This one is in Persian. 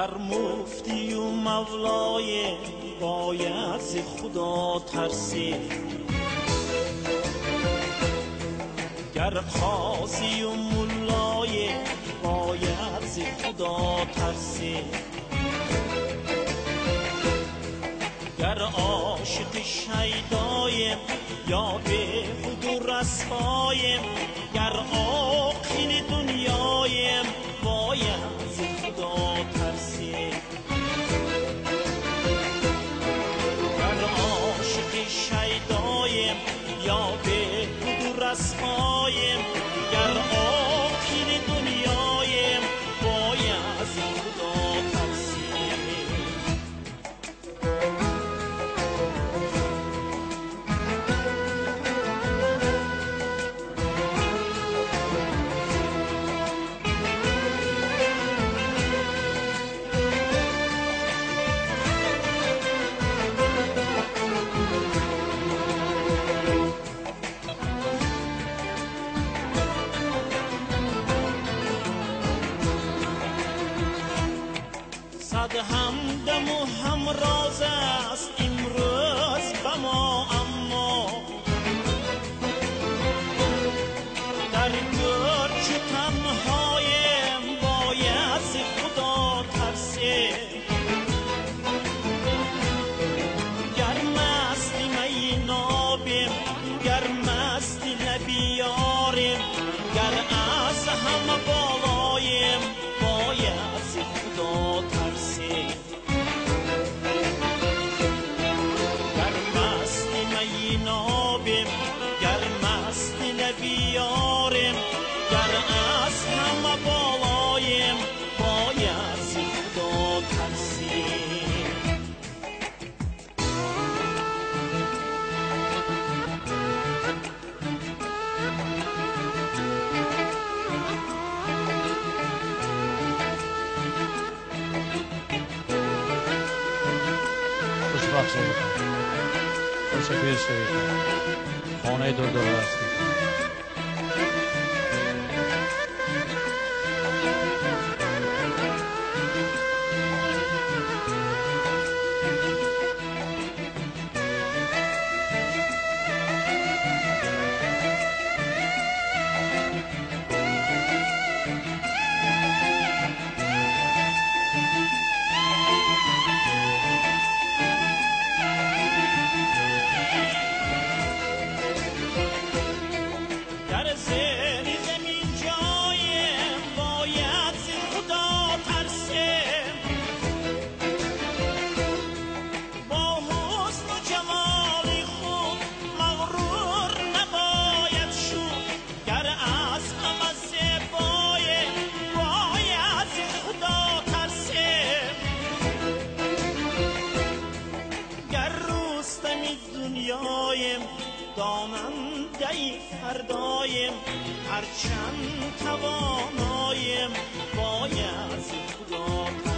گر مفتی و مولای باید ز خدا ترسی، گر قاضی و مولای باید ز خدا ترسی، گر عاشق شیدایم یا به خود و رسوایم، گر عاقل دنیایم باید ز خدا ترسی، گر عاشق شیدایم یا به خود و رسوایم، گر عاقل دنیایم باید ز خدا ترسی. صد همدم و همراز است امروز به ما، اما در گرچ تنهایم باید ز خدا ترسی، گر مست می نابیم گر مست لبی یاریم، گر از همه بالایم باید ز خدا ترسی، گر مست می نابیم گر مست لبی یاریم، گر از همه بالایم باید ز خدا ترسی. خوشبخت خانه دور دور هستی. دنیایم داننده فردایم، هرچند توانایم باید ز خدا